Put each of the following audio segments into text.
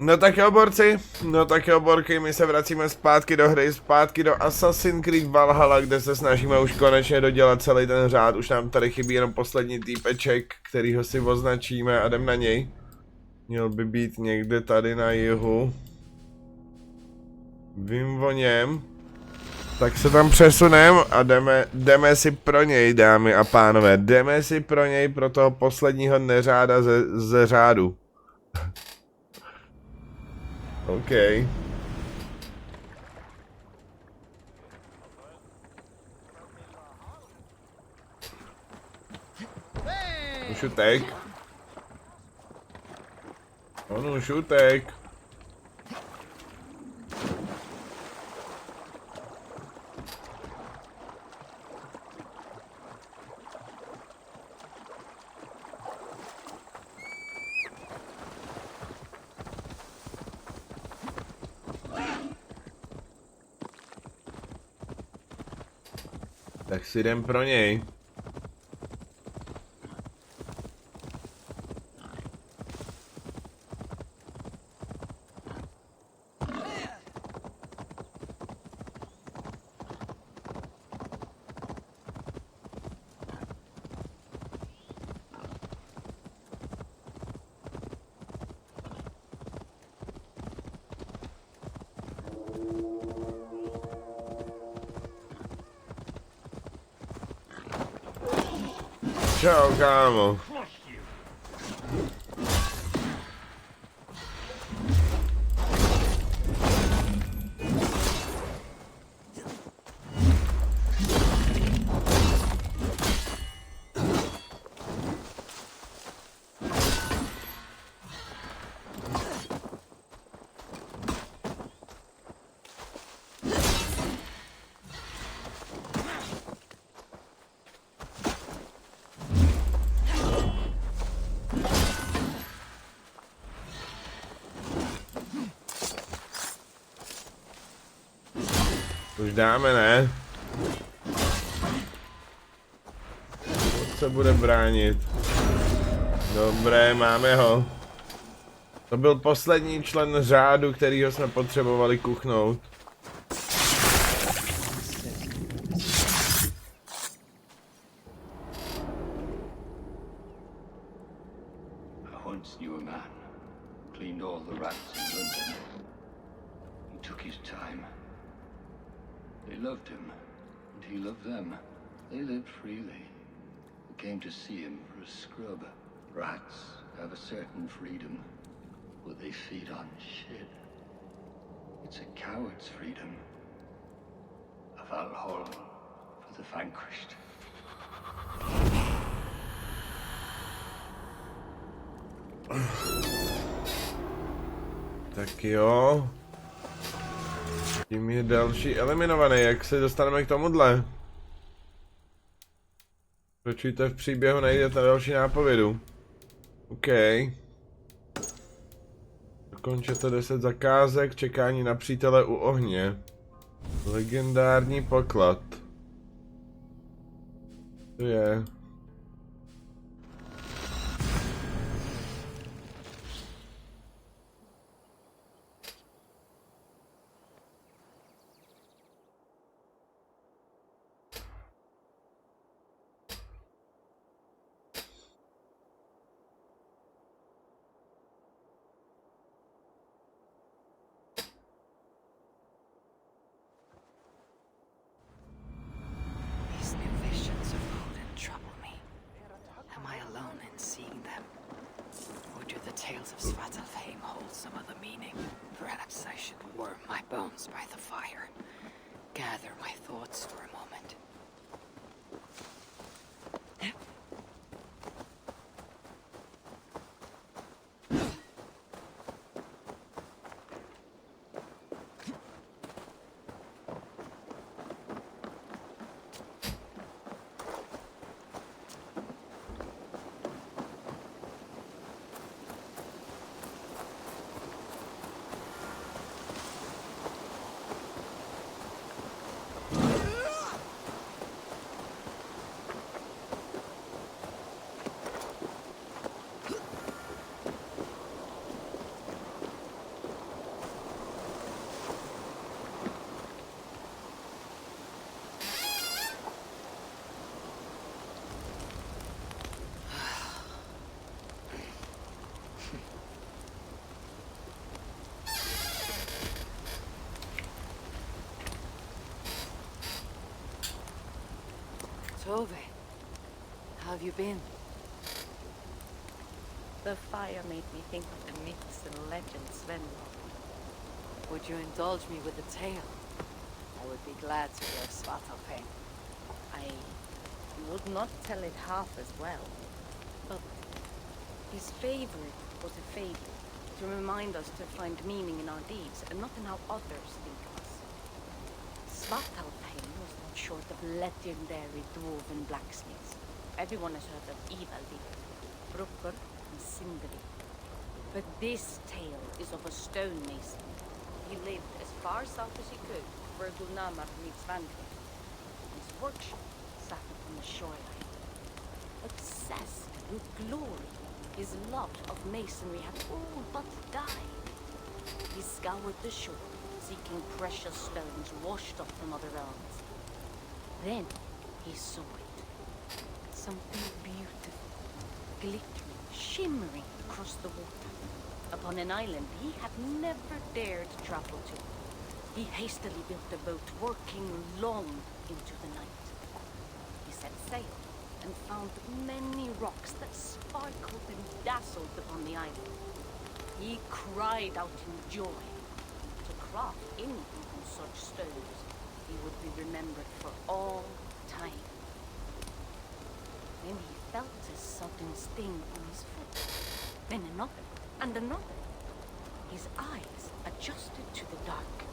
No tak jo, borci, no tak jo, borky, my se vracíme zpátky do hry, zpátky do Assassin's Creed Valhalla, kde se snažíme už konečně dodělat celý ten řád, už nám tady chybí jenom poslední týpeček, kterýho si označíme a jdem na něj. Měl by být někde tady na jihu. Vím o něm. Tak se tam přesunem a jdeme si pro něj, dámy a pánové, jdeme si pro něj, pro toho posledního neřáda ze řádu. OK. Už utek. On už utek. Tak si jdem pro něj. Čau, kámo. Už dáme, ne? Co se bude bránit? Dobré, máme ho. To byl poslední člen řádu, kterýho jsme potřebovali kuchnout. They loved him, and he loved them. They lived freely. They came to see him for a scrub. Rats have a certain freedom, but they feed on shit. It's a coward's freedom. A Valhalla for the vanquished. Tak jo. Tím je další eliminovaný, jak se dostaneme k tomuhle? Pokračujte v příběhu, najdete další nápovědu. OK. Dokončete 10 zakázek, čekání na přítele u ohně. Legendární poklad. To je... Tove, how have you been? The fire made me think of the myths and legends Sven wrote. Would you indulge me with a tale? I would be glad to hear Svartalfheim. I would not tell it half as well, but his favorite was a fable to remind us to find meaning in our deeds and not in how others think of us. Svartalfheim was not short of legendary dwarven blacksmiths. Everyone has heard of Ivaldi, Brucker, and Sindri. But this tale is of a stonemason. He lived as far south as he could, where Gulnamar meets Vancouver. His workshop sat upon the shoreline. Obsessed with glory, his love of masonry had all but died. He scoured the shore, seeking precious stones washed up from other realms. Then he saw it. Something beautiful, glittering, shimmering across the water. Upon an island he had never dared travel to. He hastily built a boat, working long into the night. He set sail and found many rocks that sparkled and dazzled upon the island. He cried out in joy. To craft anything from such stones, he would be remembered for all time. Then he felt a sudden sting on his foot. Then another, and another. His eyes adjusted to the dark.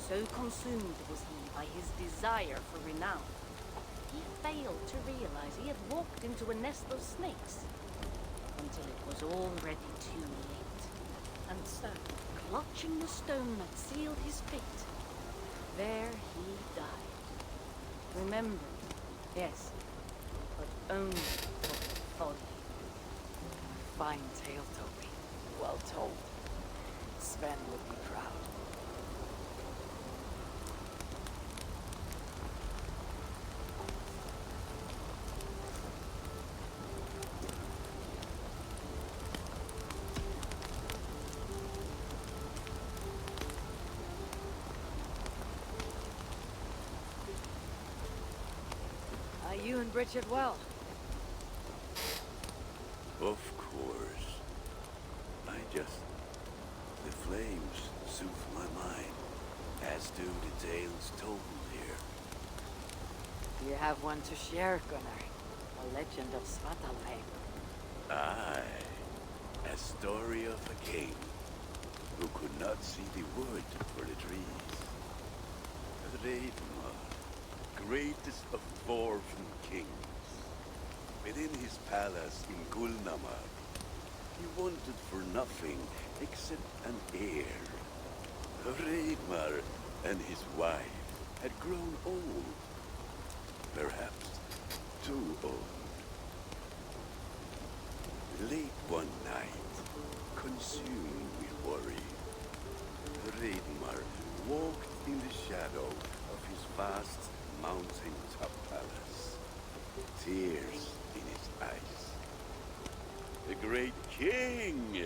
So consumed was he by his desire for renown, he failed to realize he had walked into a nest of snakes, until it was already too late. And so, clutching the stone that sealed his fate, there he died. Remembered, yes, but only for folly. Fine tale, Toby. Well told. Sven would be proud. Are you and Bridget well? Of course. The flames soothe my mind, as do the tales told here. Do you have one to share, Gunnar? A legend of Svartalfheim. Aye, a story of a king who could not see the wood for the trees. Hreidmar, greatest of dwarven kings. Within his palace in Gulnamar, he wanted for nothing except an heir. Hreidmar and his wife had grown old. Perhaps too old. Late one night, consumed with worry, Hreidmar walked in the shadow of his vast mountain-top palace, tears in his eyes. The great king!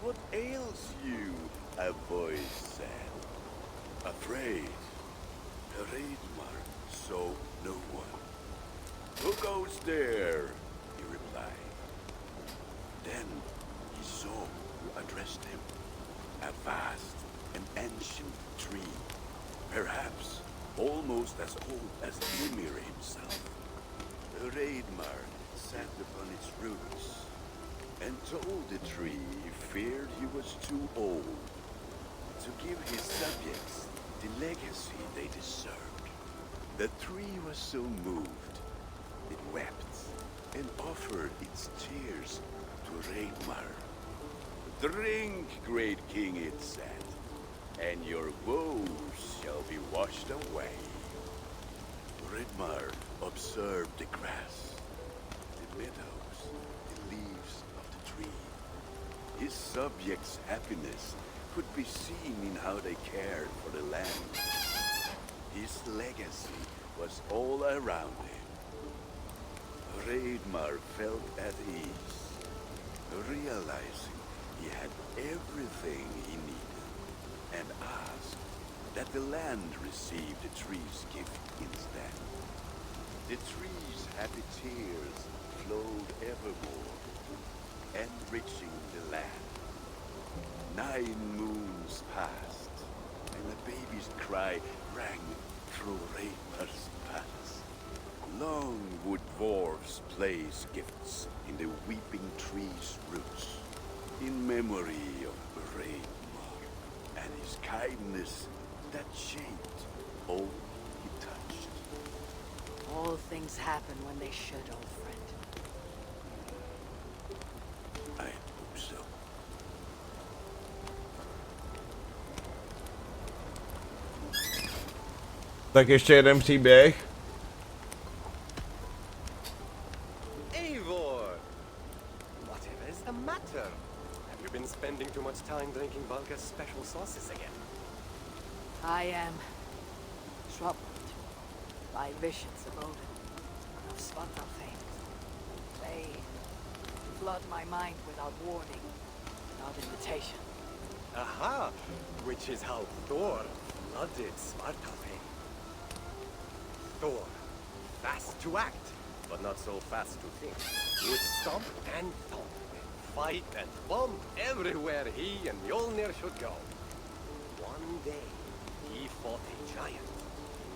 What ails you? A voice said. Afraid, Hreidmar saw no one. Who goes there? He replied. Then he saw who addressed him. A vast and ancient tree, perhaps almost as old as Ymir himself. Hreidmar sat upon its roots and told the tree he feared he was too old to give his subjects the legacy they deserved. The tree was so moved, it wept and offered its tears to Hreidmar. Drink, great king, it said, and your woes shall be washed away. Hreidmar observed the grass, the meadows, the leaves of the tree. His subjects' happiness could be seen in how they cared for the land. His legacy was all around him. Hreidmar felt at ease, realizing he had everything he needed, and asked that the land receive the tree's gift instead. The trees' happy tears flowed evermore, enriching the land. 9 moons passed, and the baby's cry rang through Raymar's palace. Long would dwarves place gifts in the weeping tree's roots, in memory of Raymar and his kindness that shaped all he touched. All things happen when they should, old friend. I hope so. Tak ještě jeden příběh. Eivor! Whatever is the matter? Have you been spending too much time drinking Valka's special sauces again? I am troubled by visions of Odin, of Svartalfheim. They flood my mind without warning, without invitation. Aha! Which is how Thor flooded Svartalfheim. Thor, fast to act, but not so fast to think, would stomp and thump, fight and bump everywhere he and Mjolnir should go. One day, he fought a giant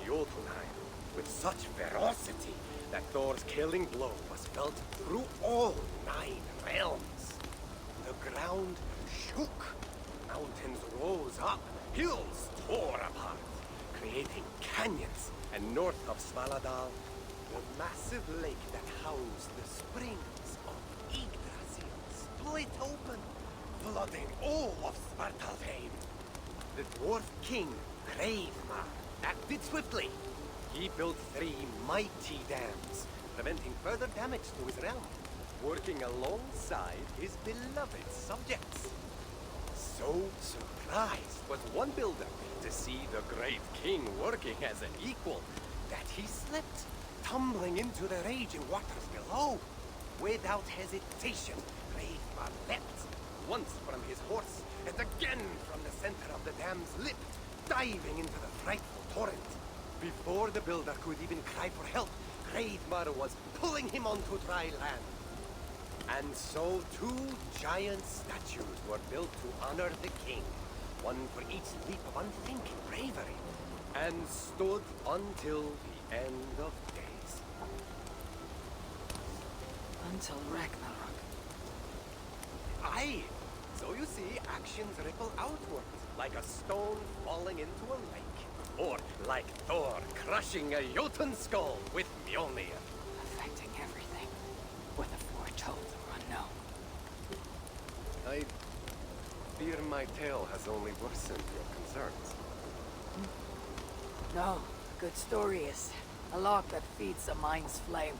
in Jotunheim with such ferocity that Thor's killing blow was felt through all 9 realms. The ground shook, mountains rose up, hills tore apart, creating canyons, and north of Svaladal, the massive lake that housed the springs of Yggdrasil split open, flooding all of Svartalfheim. The dwarf king, Hreimar, acted swiftly. He built 3 mighty dams, preventing further damage to his realm, working alongside his beloved subjects. So surprised was one builder to see the great king working as an equal that he slipped, tumbling into the raging waters below. Without hesitation, Hreimar leapt, once from his horse and again from the center of the dam's lip, diving into the frightful torrent. Before the builder could even cry for help, Hreimar was pulling him onto dry land. And so 2 giant statues were built to honor the king, one for each leap of unthinking bravery, and stood until the end of days. Until Ragnarok. Aye! So you see, actions ripple outward, like a stone falling into a lake, or like Thor crushing a Jotun skull with Mjolnir. Affecting everything, whether foretold or unknown. I fear my tale has only worsened your concerns. No, a good story is a log that feeds a mind's flame.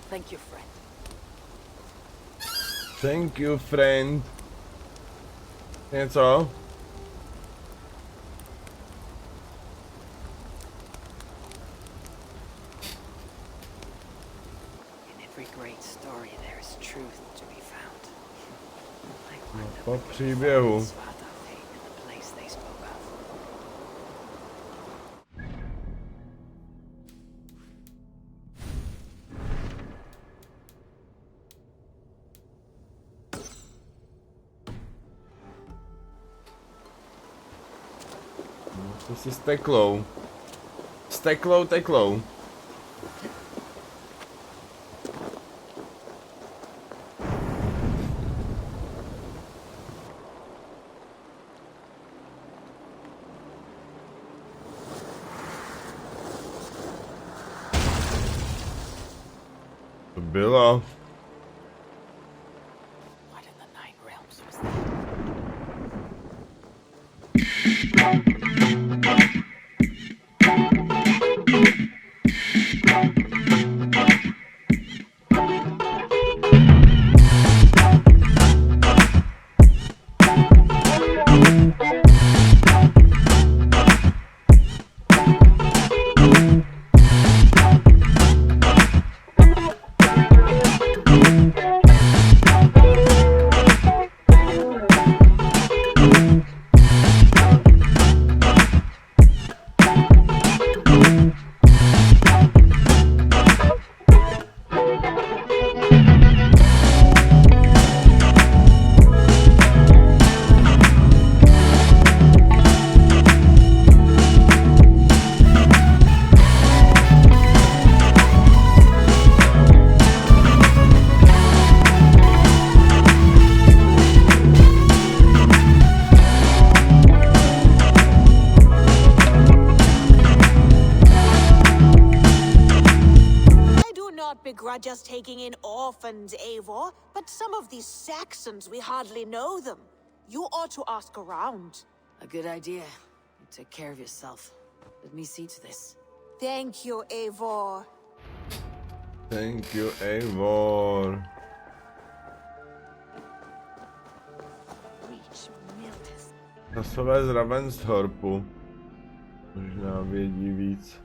Thank you, friend. Thank you, friend. Něco? In every great story there is truth to be found. Like No, what po příběhu. Svartalfheim in the place they spoke of. To si s teklou. S teklou. To bylo. What in the 9 realms was that? are just taking in orphans, Eivor, but some of these Saxons, we hardly know them. You ought to ask around. A good idea. Take care of yourself. Let me see to this. Thank you, Eivor. Thank you, Eivor. Rasové z Ravensthorpu. Možná vědí víc.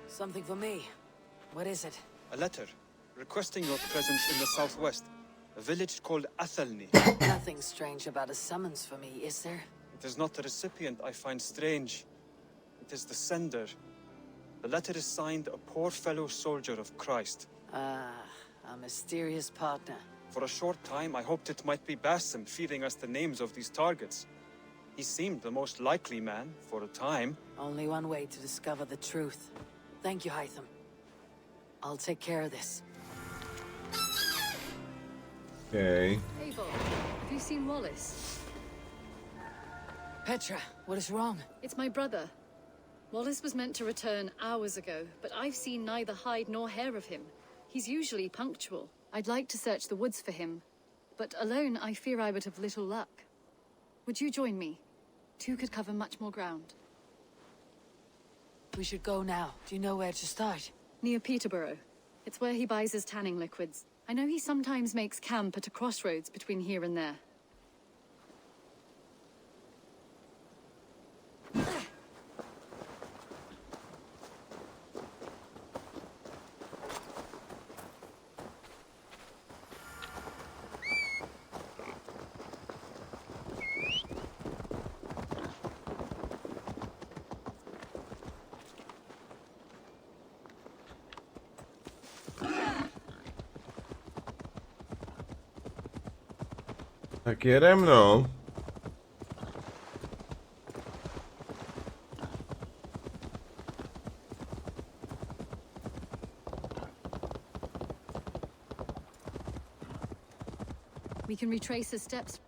Something for me. What is it? A letter requesting your presence in the southwest, a village called Athelney. Nothing strange about a summons for me, is there? It is not the recipient I find strange. It is the sender. The letter is signed a poor fellow soldier of Christ. Ah, a mysterious partner. For a short time, I hoped it might be Basim feeding us the names of these targets. He seemed the most likely man, for a time. Only one way to discover the truth. Thank you, Hytham. I'll take care of this. Okay. Eivor, have you seen Wallace? Petra, what is wrong? It's my brother. Wallace was meant to return hours ago, but I've seen neither hide nor hair of him. He's usually punctual. I'd like to search the woods for him, but alone I fear I would have little luck. Would you join me? Two could cover much more ground. We should go now. Do you know where to start? Near Peterborough. It's where he buys his tanning liquids. I know he sometimes makes camp at a crossroads between here and there. Tak jedem, no. We can retrace his steps.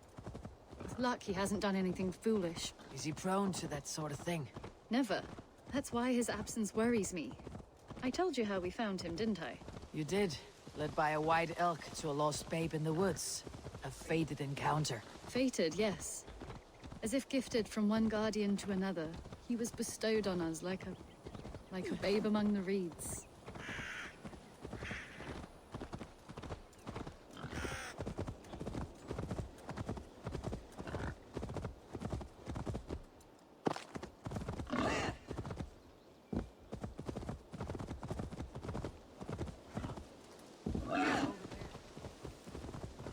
With luck, he hasn't done anything foolish. Is he prone to that sort of thing? Never. That's why his absence worries me. I told you how we found him, didn't I? You did. Led by a white elk to a lost babe in the woods. A fated encounter. Fated, yes. As if gifted from one guardian to another, he was bestowed on us like a babe among the reeds.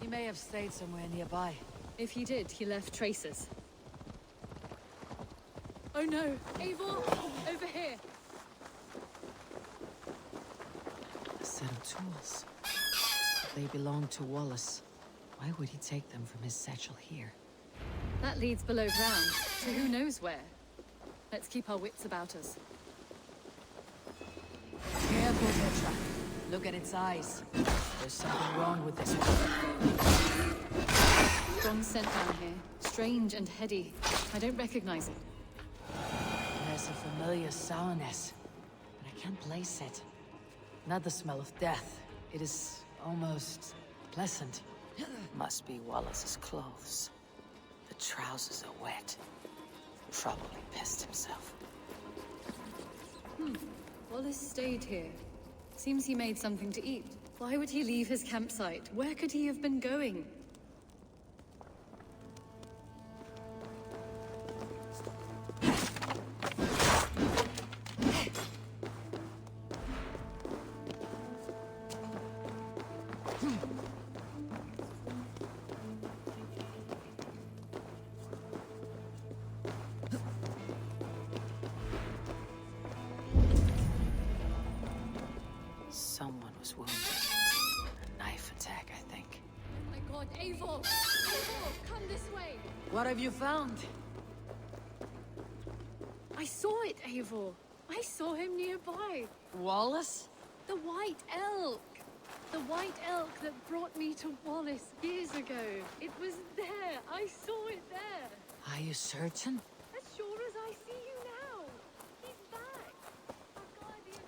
He may have stayed somewhere nearby. If he did, he left traces. Oh no! Eivor! Over here! A set of tools. They belong to Wallace. Why would he take them from his satchel here? That leads below ground, so who knows where? Let's keep our wits about us. Careful, Petra. Look at its eyes. There's something wrong with this one. Strong scent down here. Strange and heady. I don't recognize it. There's a familiar sourness, but I can't place it. Not the smell of death. It is almost pleasant. Must be Wallace's clothes. The trousers are wet. Probably pissed himself. Wallace stayed here. Seems he made something to eat. Why would he leave his campsite? Where could he have been going? Someone was wounded. Knife attack, I think. My god, Eivor! Eivor, come this way! What have you found? I saw it, Eivor! I saw him nearby! Wallace? The white elk! The white elk that brought me to Wallace years ago. It was there. I saw it there. Are you certain? As sure as I see you now. He's back. Our guardian.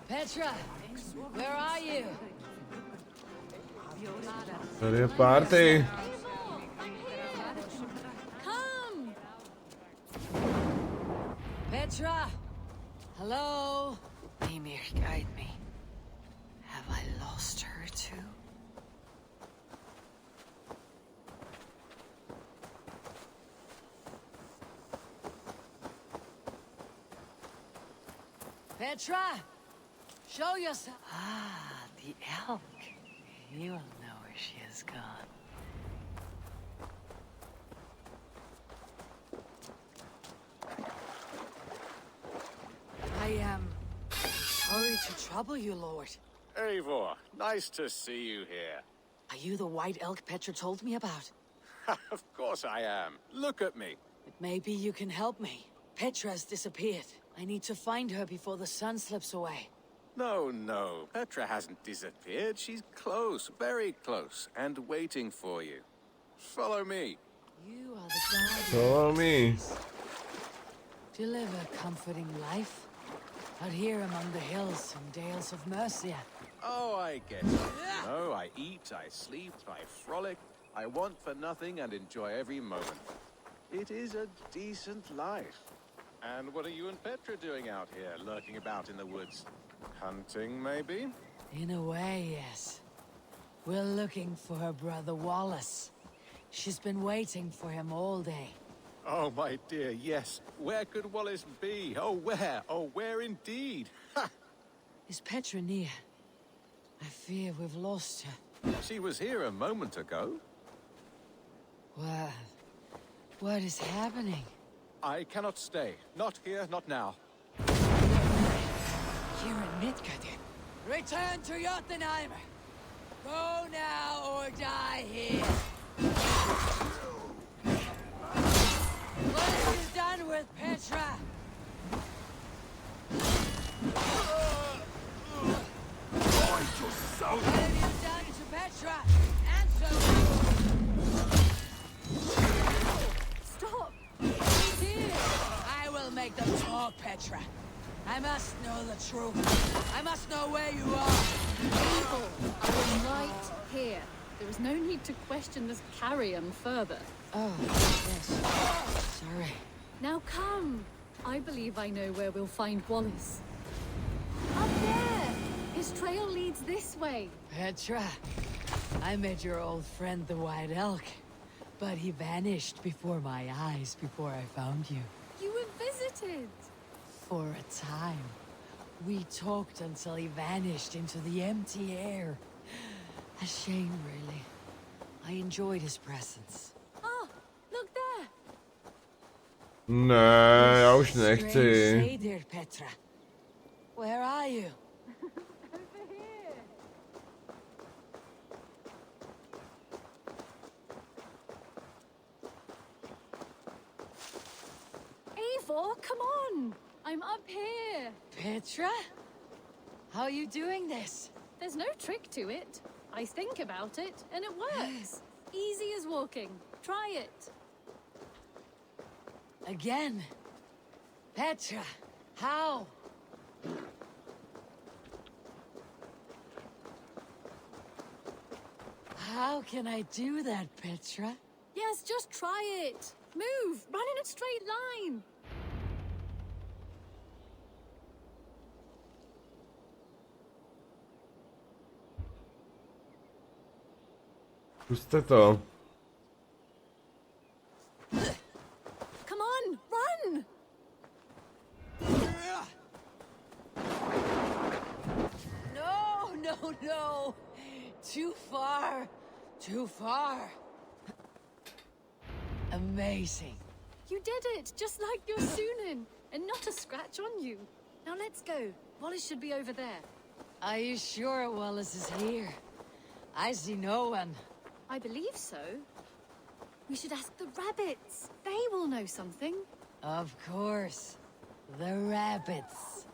Petra, where are you? Tady je party. Come! Petra! Hello? Mimir, guide me. Have I lost her too? Petra! Show yourself! Ah, the elk. You will know where she has gone. I am sorry to trouble you, Lord. Eivor, nice to see you here. Are you the white elk Petra told me about? Of course I am. Look at me. But maybe you can help me. Petra's disappeared. I need to find her before the sun slips away. No. Petra hasn't disappeared. She's close, very close, and waiting for you. Follow me. You are the guardian. Follow me. To live a comforting life. Out here among the hills and dales of Mercia. Oh, I get it. No, I eat, I sleep, I frolic. I want for nothing and enjoy every moment. It is a decent life. And what are you and Petra doing out here, lurking about in the woods? Hunting, maybe? In a way, yes. We're looking for her brother Wallace. She's been waiting for him all day. Oh, my dear, yes. Where could Wallace be? Oh, where? Oh, where indeed? Ha! Is Petra near? I fear we've lost her. She was here a moment ago. What is happening? I cannot stay. Not here, not now. Here in Midgardin. Return to Jotunheimer. Go now or die here. What have you done with Petra? What have you done to Petra? Answer me! Stop! He's here! I will make them talk, Petra. I must know the truth. I must know where you are. Evil! I am right here. There is no need to question this carrion further. Oh, yes. Sorry. Now come! I believe I know where we'll find Wallace. Up there! His trail leads this way. Petra, I met your old friend the White Elk, but he vanished before my eyes before I found you. You were visited! For a time. We talked until he vanished into the empty air. A shame, really. I enjoyed his presence. Ah, look there! Ne, já už Strange nechci. say, dear Petra. Where are you? Over here! Eivor, come on! I'm up here! Petra? How are you doing this? There's no trick to it. I think about it, and it works. Easy as walking. Try it. Again? Petra, how? How can I do that, Petra? Yes, just try it. Move! Run in a straight line! Puste to. Come on, run! No! Too far! Too far! Amazing. You did it, just like your Sunan, and not a scratch on you. Now let's go. Wallace should be over there. Are you sure Wallace is here? I see no one. I believe so. We should ask the rabbits. They will know something. Of course. The rabbits.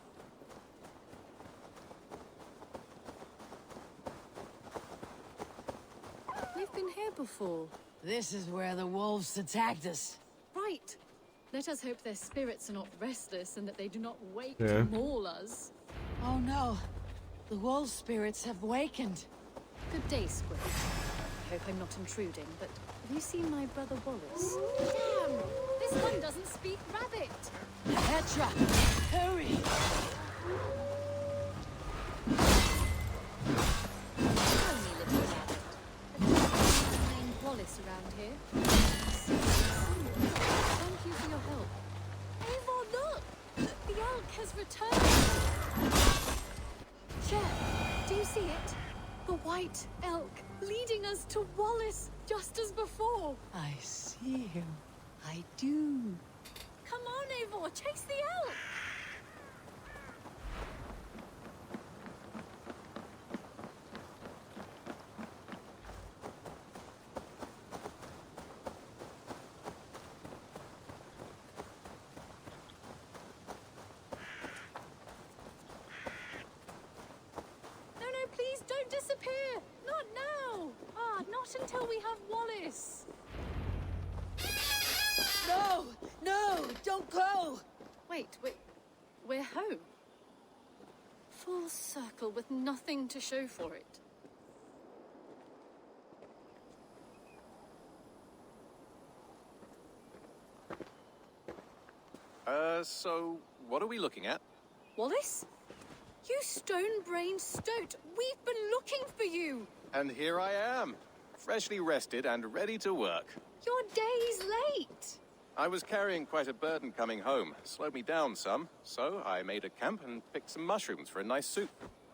We've been here before. This is where the wolves attacked us. Right. Let us hope their spirits are not restless and that they do not wake Yeah. to maul us. Oh no. The wolf spirits have wakened. Good day, Squid. I hope I'm not intruding, but have you seen my brother Wallace? Damn! This one doesn't speak rabbit! Petra, hurry! Tell me, little rabbit. Named Wallace around here. Thank you for your help. Eivor, look! The elk has returned! Sheriff, do you see it? The white elk leading us to Wallace just as before. I see him. I do. Come on, Eivor, chase the elk! No, please don't disappear! Not now! Not until we have Wallace! No! No! Don't go! Wait, we're home. Full circle with nothing to show for it. So what are we looking at? Wallace? You stone-brained stoat! We've been looking for you! And here I am, freshly rested and ready to work. Your day's late! I was carrying quite a burden coming home. Slowed me down some, so I made a camp and picked some mushrooms for a nice soup.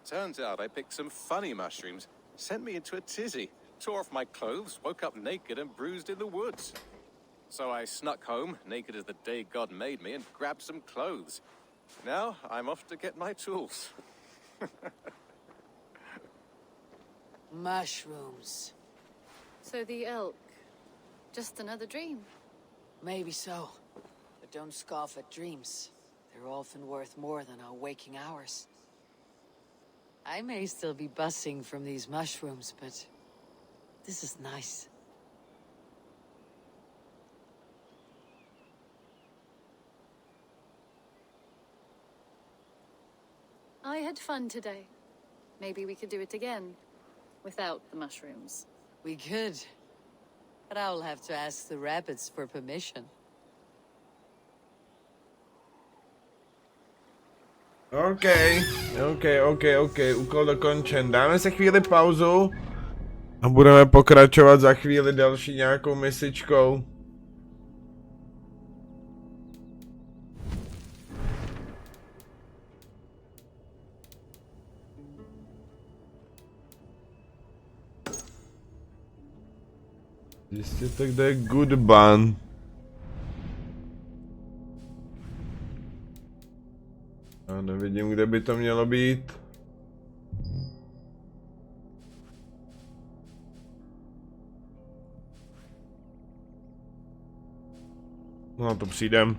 Turns out I picked some funny mushrooms. Sent me into a tizzy. Tore off my clothes, woke up naked and bruised in the woods. So I snuck home, naked as the day God made me, and grabbed some clothes. Now I'm off to get my tools. Mushrooms. So the elk, just another dream. Maybe so. But don't scoff at dreams. They're often worth more than our waking hours. I may still be buzzing from these mushrooms, but this is nice. I had fun today. Maybe we could do it again. Without the mushrooms. We could. But I'll have to ask the rabbits for permission. OK, úkol dokončen. Dáme se chvíli pauzu a budeme pokračovat za chvíli další nějakou misičkou. Zjistěte, kde je Goodban. Já nevidím, kde by to mělo být. No, to přijdem.